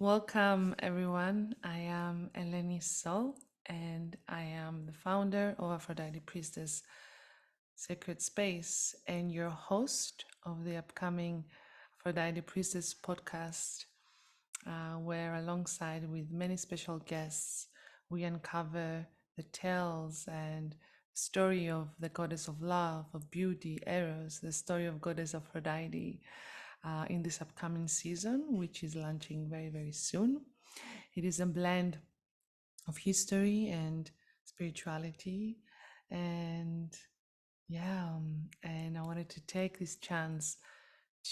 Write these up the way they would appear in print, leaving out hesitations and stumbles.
Welcome, everyone. I am Eleni Sol, and I am the founder of Aphrodite Priestess Sacred Space and your host of the upcoming Aphrodite Priestess podcast, where, alongside with many special guests, we uncover the tales and story of the goddess of love, of beauty, Eros, the story of goddess Aphrodite in this upcoming season, which is launching very, very soon. It is a blend of history and spirituality. And and I wanted to take this chance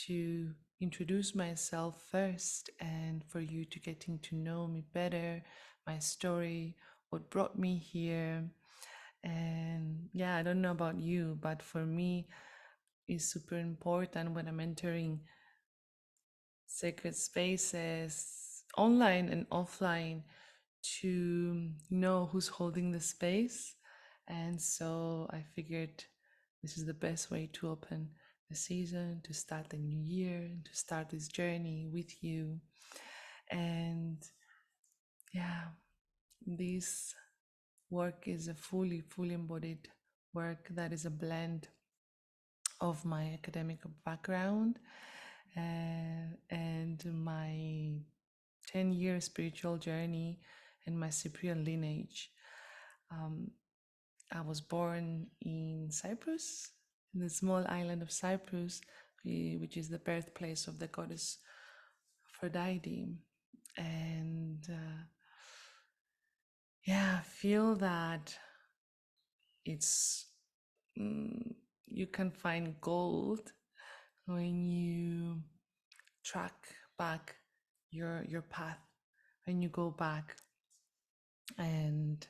to introduce myself first and for you to getting to know me better, my story, what brought me here. And I don't know about you, but for me, it's super important when I'm entering sacred spaces, online and offline, to know who's holding the space. And so I figured this is the best way to open the season, to start the new year, to start this journey with you. And yeah, this work is a fully embodied work that is a blend of my academic background and my 10-year spiritual journey and my Cyprian lineage. Um, I was born in Cyprus, in the small island of Cyprus, which is the birthplace of the goddess Aphrodite. And I feel that it's you can find gold when you track back your path, when you go back. And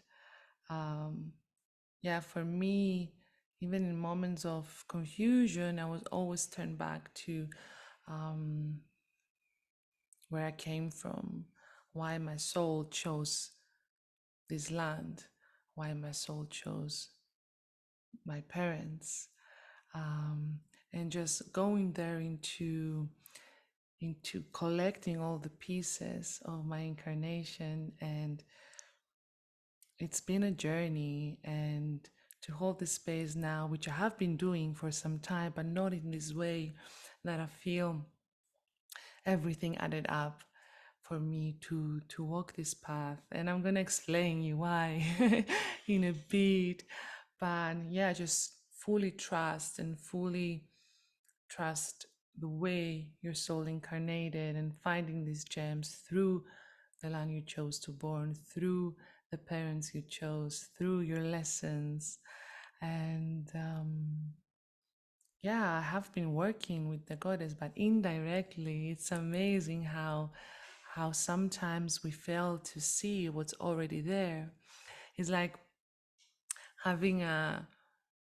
for me, even in moments of confusion, I was always turned back to um, where I came from, why my soul chose this land, why my soul chose my parents, and just going there into collecting all the pieces of my incarnation. And it's been a journey, and to hold this space now, which I have been doing for some time, but not in this way, that I feel everything added up for me to walk this path. And I'm gonna explain you why in a bit. But just fully trust and fully trust the way your soul incarnated, and finding these gems through the land you chose to born, through the parents you chose, through your lessons. And I have been working with the goddess, but indirectly. It's amazing how sometimes we fail to see what's already there. It's like having a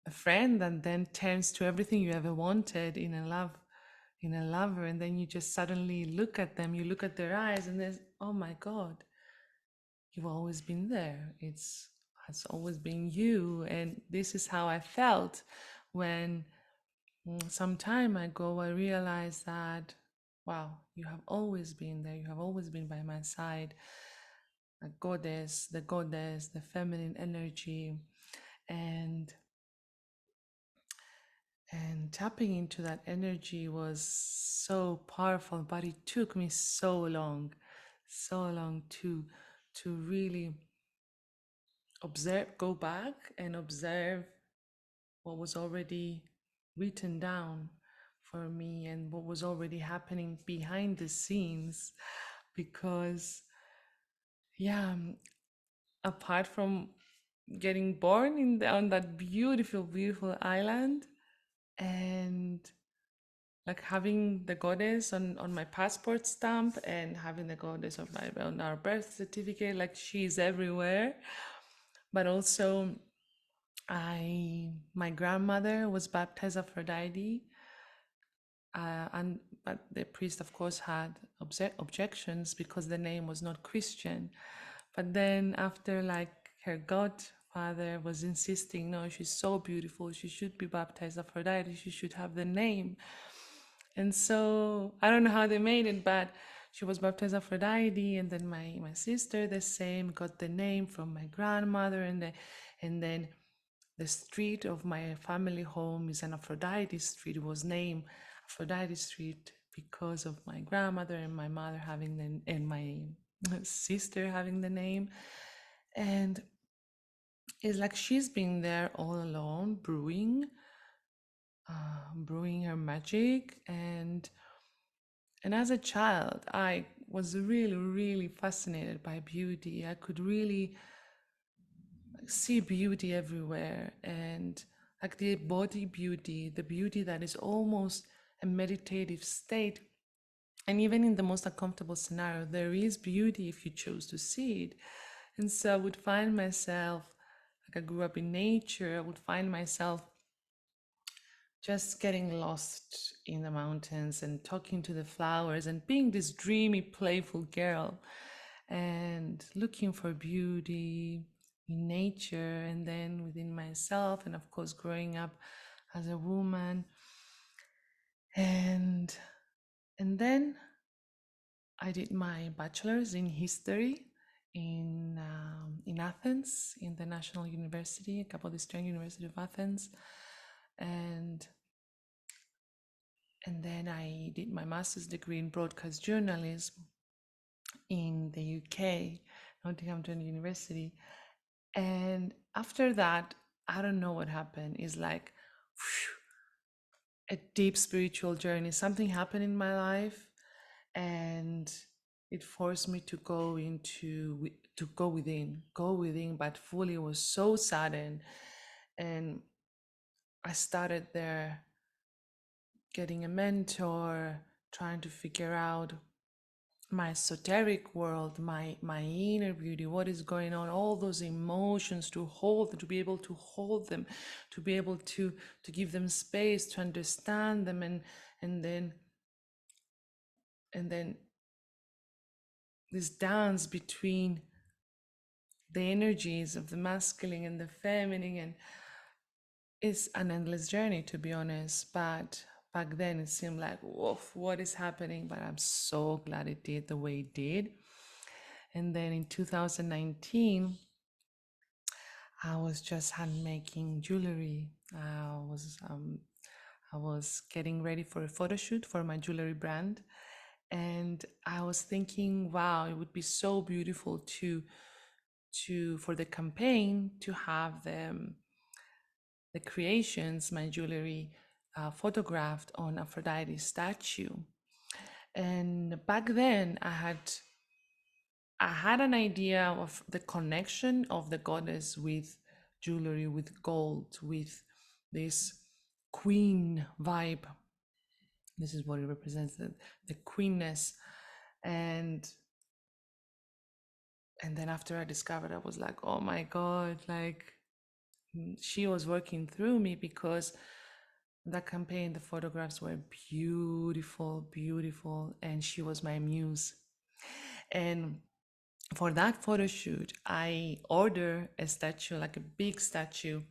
friend that then turns to everything you ever wanted in a lover, and then you just suddenly look at them, you look at their eyes, and there's, oh my God, you've always been there. Has always been you. And this is how I felt when some time ago I realized that, wow, you have always been there. You have always been by my side. A goddess, the feminine energy, and tapping into that energy was so powerful. But it took me so long to really observe, go back and observe what was already written down for me and what was already happening behind the scenes. Because apart from getting born on that beautiful island, and like having the goddess on my passport stamp, and having the goddess on our birth certificate, like she's everywhere. But also, my grandmother was baptized Aphrodite, and but the priest, of course, had objections because the name was not Christian. But then, after, like, her godfather was insisting, no, she's so beautiful, she should be baptized Aphrodite, she should have the name. And so I don't know how they made it, but she was baptized Aphrodite, and then my sister the same, got the name from my grandmother, and then the street of my family home is an Aphrodite street. It was named Aphrodite Street because of my grandmother and my mother having the and my sister having the name. And it's like she's been there all alone, brewing her magic. And as a child, I was really, really fascinated by beauty. I could really see beauty everywhere, and like the body beauty, the beauty that is almost a meditative state. And even in the most uncomfortable scenario, there is beauty if you choose to see it. And so I would find myself, like I grew up in nature, I would find myself just getting lost in the mountains and talking to the flowers and being this dreamy, playful girl and looking for beauty in nature and then within myself, and of course, growing up as a woman. And then I did my bachelor's in history in Athens, in the National University, Kapodistria University of Athens, and then I did my master's degree in broadcast journalism in the UK, Nottinghamton University. And after that, I don't know what happened. It's like a deep spiritual journey. Something happened in my life, and it forced me to go within, but fully. It was so sudden, and I started there getting a mentor, trying to figure out my esoteric world, my inner beauty, what is going on, all those emotions, to hold, to be able to hold them, to be able to give them space, to understand them, and then and then this dance between the energies of the masculine and the feminine. And it's an endless journey, to be honest, but back then it seemed like, whoa, what is happening? But I'm so glad it did the way it did. And then in 2019, I was just hand making jewelry. I was getting ready for a photo shoot for my jewelry brand, and I was thinking, wow, it would be so beautiful to for the campaign to have the creations, my jewelry, photographed on Aphrodite's statue. And back then, I had an idea of the connection of the goddess with jewelry, with gold, with this queen vibe. This is what it represents, the queenness. And then after I discovered, I was like, oh my God, like she was working through me, because that campaign, the photographs were beautiful, beautiful, and she was my muse. And for that photo shoot, I ordered a statue, like a big statue.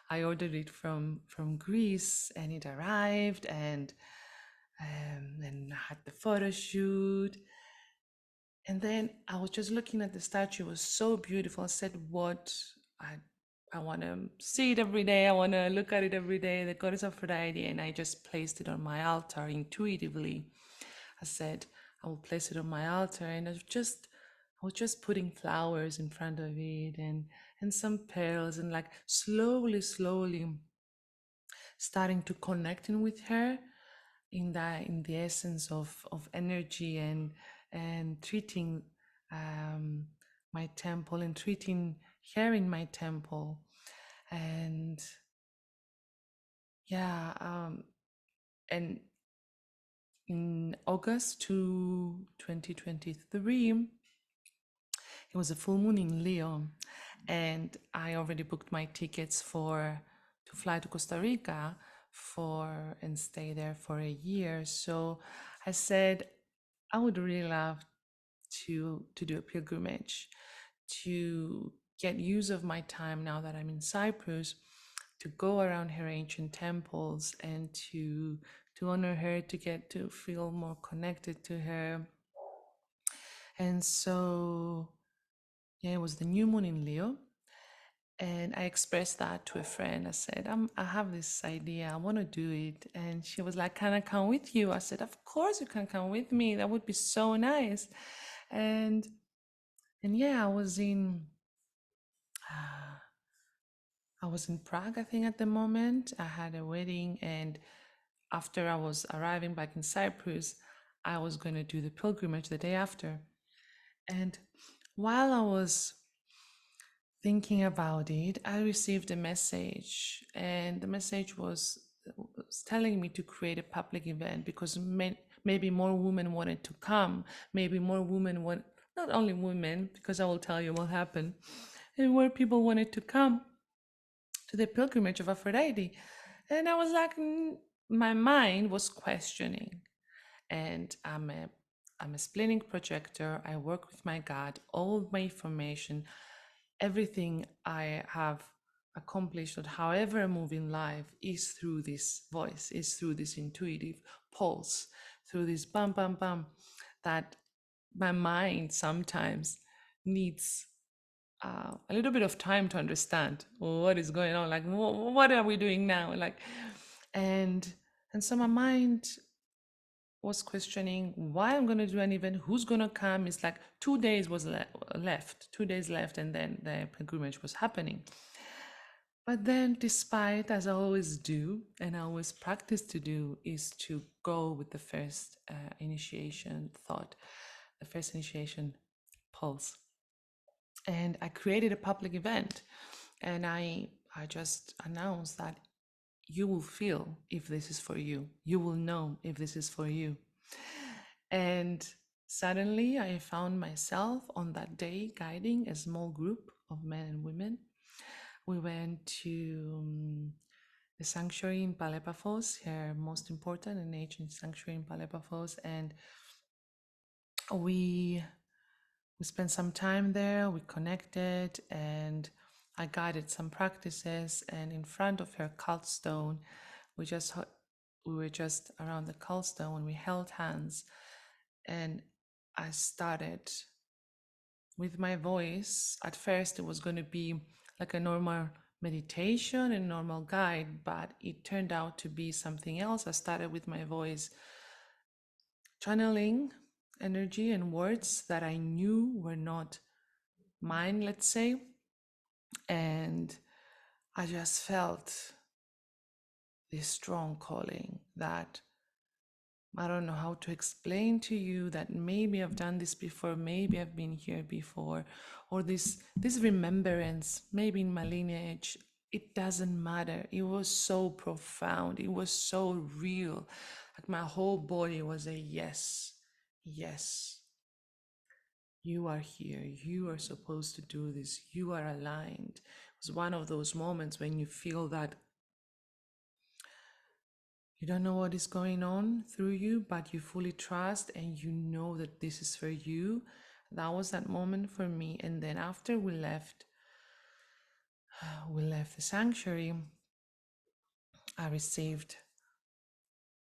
I ordered it from Greece, and it arrived, and I had the photo shoot. And then I was just looking at the statue. It was so beautiful. I said, "What? I I want to see it every day. I want to look at it every day." The goddess of Aphrodite, and I just placed it on my altar intuitively. I said, "I will place it on my altar," and I was just putting flowers in front of it, and some pearls, and like slowly, slowly starting to connecting with her in the essence of energy, and treating um, my temple, and treating her in my temple. And yeah, and in August to 2023, it was a full moon in Leo, and I already booked my tickets for to fly to Costa Rica for and stay there for a year. So I said I would really love to do a pilgrimage, to get use of my time now that I'm in Cyprus, to go around her ancient temples, and to honor her, to get to feel more connected to her, And so, yeah, it was the new moon in Leo. And I expressed that to a friend. I said, I have this idea. I want to do it. And she was like, can I come with you? I said, of course you can come with me. That would be so nice. And and yeah, I was in Prague, I think, at the moment. I had a wedding, and after I was arriving back in Cyprus, I was going to do the pilgrimage the day after. And while I was thinking about it, I received a message, and the message was telling me to create a public event because maybe more women wanted to come. Maybe more women want, not only women, because I will tell you what happened, and more people wanted to come to the pilgrimage of Aphrodite. And I was like, my mind was questioning. And I'm a splitting projector. I work with my God. All of my information, everything I have accomplished, or however I move in life, is through this voice, is through this intuitive pulse, through this bam, bam, bam, that my mind sometimes needs a little bit of time to understand what is going on, like what are we doing now, like, and and so my mind was questioning why I'm going to do an event, who's going to come. It's like 2 days was left, 2 days left, and then the pilgrimage was happening. But then, despite, as I always do and I always practice to do, is to go with the first initiation thought, the first initiation pulse. And I created a public event, and I just announced that you will feel if this is for you. You will know if this is for you. And suddenly I found myself on that day guiding a small group of men and women. We went to the sanctuary in Palepafos, her most important and ancient sanctuary in Palepafos, and we we spent some time there. We connected, and I guided some practices. And in front of her cult stone, we were just around the cult stone. We held hands, and I started with my voice. At first, it was going to be like a normal meditation and normal guide, but it turned out to be something else. I started with my voice, channeling energy and words that I knew were not mine, let's say. And I just felt this strong calling that I don't know how to explain to you, that maybe I've done this before, maybe I've been here before, or this remembrance, maybe in my lineage. It doesn't matter. It was so profound. It was so real. Like my whole body was a yes, yes. You are here. You are supposed to do this. You are aligned. It was one of those moments when you feel that you don't know what is going on through you, but you fully trust and you know that this is for you. That was that moment for me. And then after we left the sanctuary, I received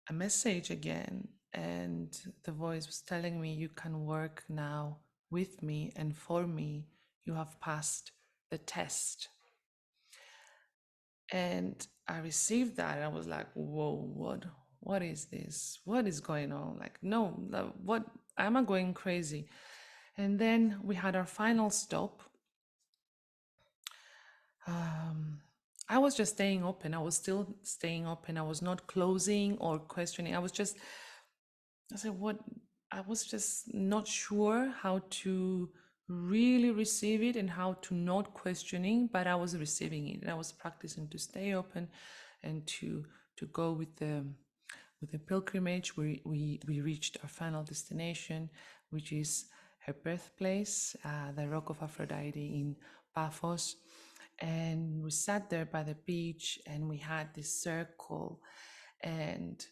a message again, and the voice was telling me, you can work now with me and for me. You have passed the test. And I received that, and I was like, whoa, what is this? What is going on? Like, no, what am I going crazy? And then we had our final stop. um, I was just staying open. I was still staying open. I was not closing or questioning. I said, what? I was just not sure how to really receive it and how to not questioning, but I was receiving it. And I was practicing to stay open and to go with the pilgrimage. We reached our final destination, which is her birthplace, the Rock of Aphrodite in Paphos. And we sat there by the beach and we had this circle. And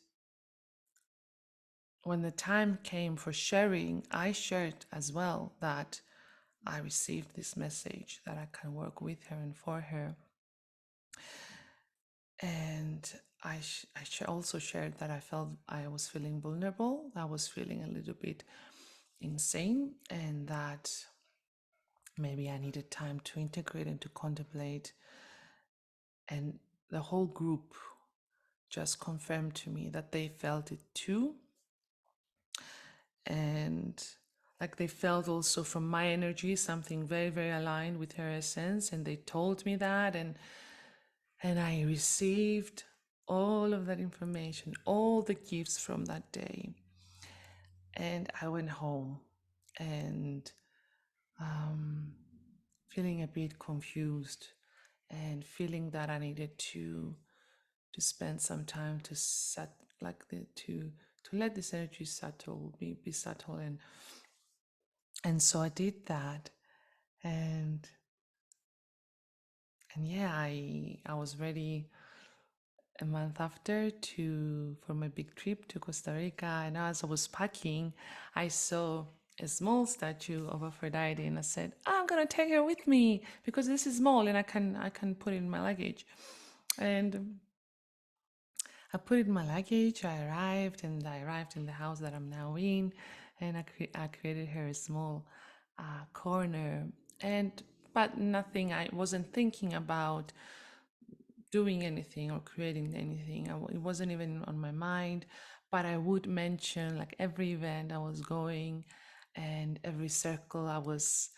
when the time came for sharing, I shared as well that I received this message that I can work with her and for her. And I also shared that I felt I was feeling vulnerable. I was feeling a little bit insane, and that maybe I needed time to integrate and to contemplate. And the whole group just confirmed to me that they felt it too. And like they felt also from my energy something very, very aligned with her essence. And they told me that. And I received all of that information, all the gifts from that day. And I went home and feeling a bit confused and feeling that I needed to spend some time to set like the to let this energy settle, be subtle, and so I did that, and yeah, I was ready a month after to for my big trip to Costa Rica. And as I was packing, I saw a small statue of Aphrodite, and I said, I'm gonna take her with me because this is small and I can put it in my luggage. And I put it in my luggage. I arrived in the house that I'm now in, and I created her a small corner. And but nothing. I wasn't thinking about doing anything or creating anything. It wasn't even on my mind. But I would mention like every event I was going, and every circle I was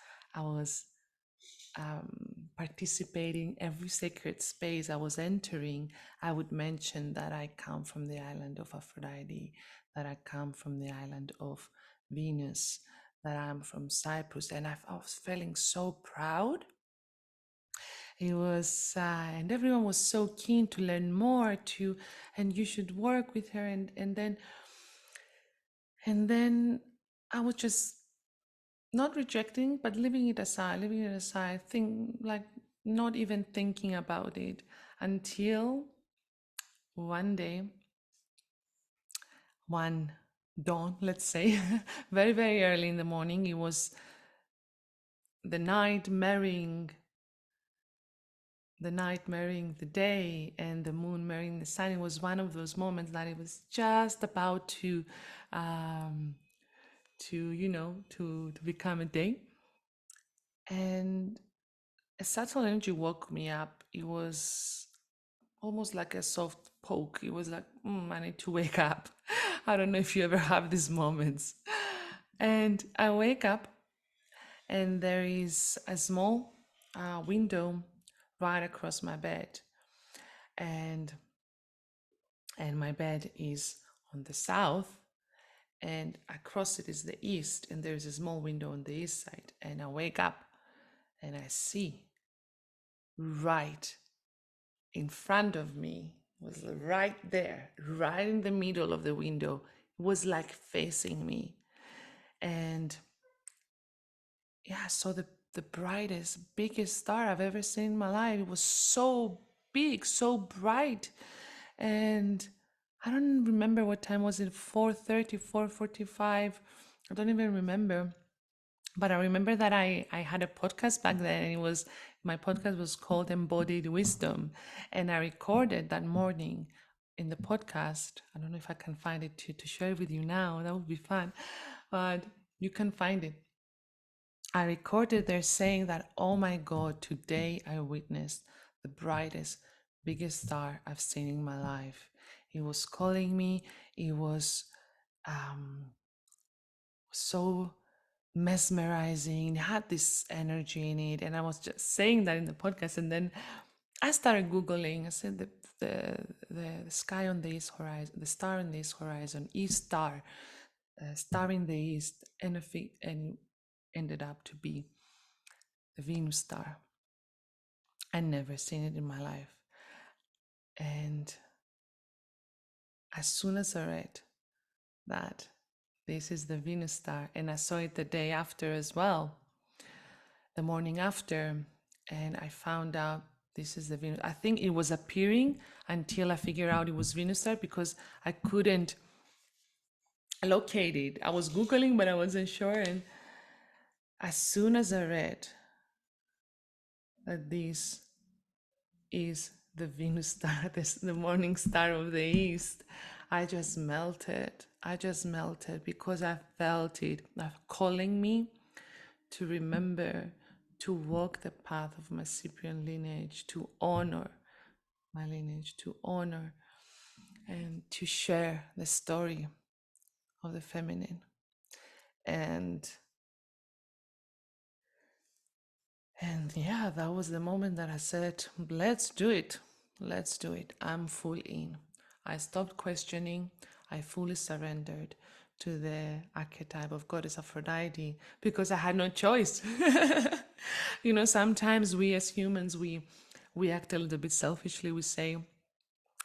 participating, every sacred space I was entering, I would mention that I come from the island of Aphrodite, that I come from the island of Venus, that I'm from Cyprus. And I was feeling so proud. It was, and everyone was so keen to learn more, and you should work with her. And then I was just not rejecting, but leaving it aside, like not even thinking about it until one day, one dawn, let's say, very, very early in the morning. It was the night marrying the day and the moon marrying the sun. It was one of those moments that it was just about um, to become a day. And a subtle energy woke me up. It was almost like a soft poke. It was like, I need to wake up. I don't know if you ever have these moments. And I wake up, and there is a small window right across my bed. And my bed is on the south, and across it is the east, and there's a small window on the east side. And I wake up and I see right in front of me, was right there, right in the middle of the window. It was like facing me. And yeah, I saw the brightest, biggest star I've ever seen in my life. It was so big, so bright. And I don't remember what time was it, 4:30, 4:45. I don't even remember. But I remember that I had a podcast back then, and my podcast was called Embodied Wisdom. And I recorded that morning in the podcast. I don't know if I can find it to share with you now. That would be fun. But you can find it. I recorded there saying that, oh my God, today I witnessed the brightest, biggest star I've seen in my life. It was calling me. It was so mesmerizing. It had this energy in it. And I was just saying that in the podcast. And then I started Googling. I said the sky on the east horizon, the star on the east horizon, east star, star in the east, and ended up to be the Venus star. I'd never seen it in my life. And as soon as I read that this is the Venus star, and I saw it the day after as well, the morning after, and I found out this is the Venus. I think it was appearing until I figured out it was Venus star because I couldn't locate it. I was Googling, but I wasn't sure. And as soon as I read that this is the Venus star, this, the morning star of the East, I just melted. I just melted because I felt it calling me to remember to walk the path of my Cyprian lineage, to honor my lineage, to honor and to share the story of the feminine. And yeah, that was the moment that I said, let's do it. Let's do it. I'm full in. I stopped questioning. I fully surrendered to the archetype of goddess Aphrodite because I had no choice. Sometimes we as humans, we act a little bit selfishly. We say,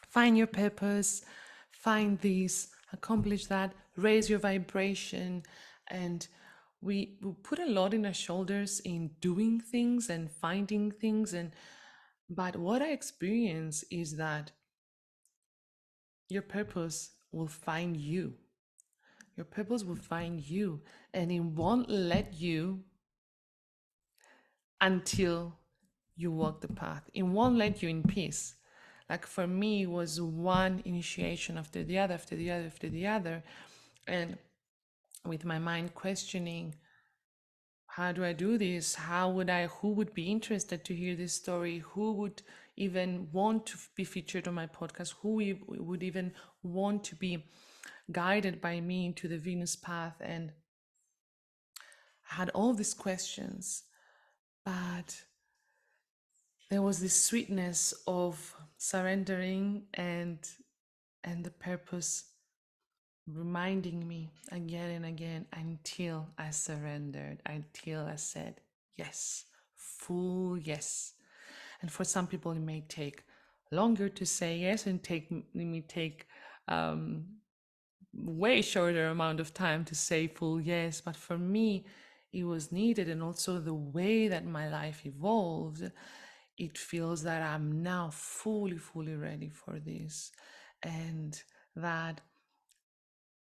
find your purpose, find this, accomplish that, raise your vibration. And we put a lot in our shoulders in doing things and finding things. But what I experience is that your purpose will find you. Your purpose will find you, and it won't let you until you walk the path. It won't let you in peace. Like for me, it was one initiation after the other, after the other, after the other. And with my mind questioning, how do I do this? Who would be interested to hear this story? Who would even want to be featured on my podcast? Who would even want to be guided by me into the Venus path? And I had all these questions, but there was this sweetness of surrendering and the purpose reminding me again and again until I surrendered, until I said yes, full yes. And for some people, it may take longer to say yes, and it may take way shorter amount of time to say full yes. But for me, it was needed, and also the way that my life evolved, it feels that I'm now fully ready for this, and that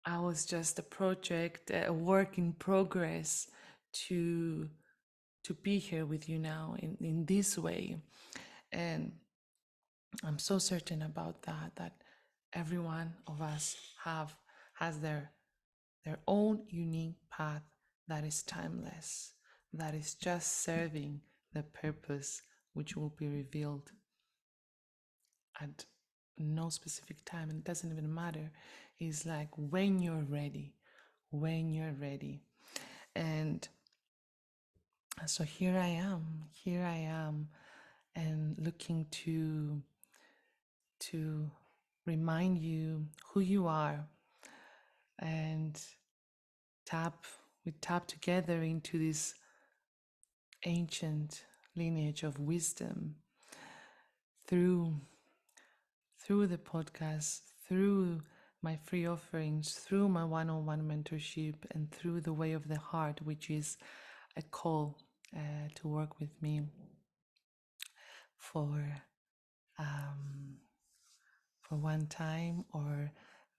I was just a project, a work in progress to be here with you now in this way. And I'm so certain about that every one of us has their own unique path that is timeless, that is just serving the purpose which will be revealed at no specific time. And it doesn't even matter. It's like when you're ready, when you're ready. And so here I am, and looking to remind you who you are, and we tap together into this ancient lineage of wisdom through the podcast, through my free offerings, through my one-on-one mentorship, and through the way of the heart, which is a call to work with me for um, one time, or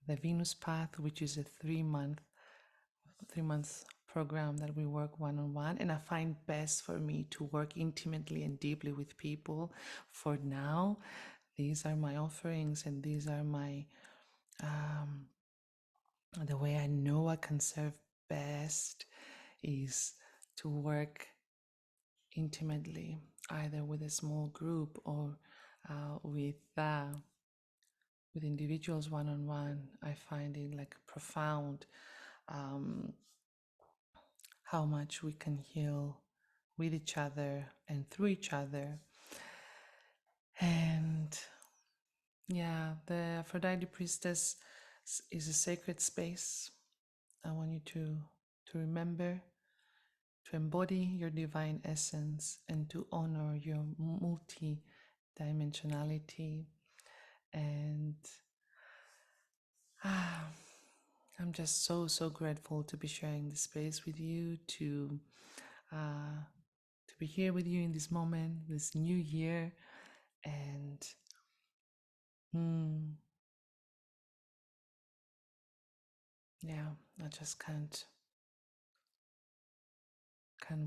the Venus Path, which is a 3 month program that we work one-on-one. And I find best for me to work intimately and deeply with people. For now, these are my offerings, and these are my the way I know I can serve best is to work intimately, either with a small group or with individuals one-on-one. I find it like profound um, how much we can heal with each other and through each other. And yeah, the Aphrodite Priestess is a sacred space. I want you to remember to embody your divine essence and to honor your multi-dimensionality. And I'm just so grateful to be sharing this space with you, to be here with you in this moment, this new year. And yeah, I just can't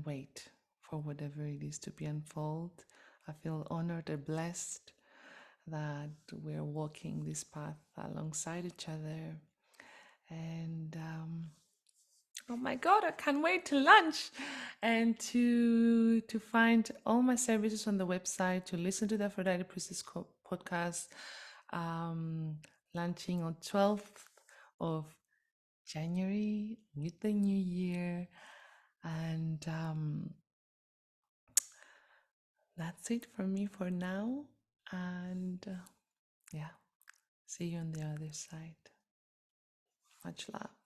wait for whatever it is to be unfold. I feel honored and blessed that we're walking this path alongside each other. And oh my God, I can't wait to launch and to find all my services on the website, to listen to the Aphrodite Priestess podcast, um, launching on 12th of January with the new year. And that's it for me for now. And yeah, see you on the other side. Much love.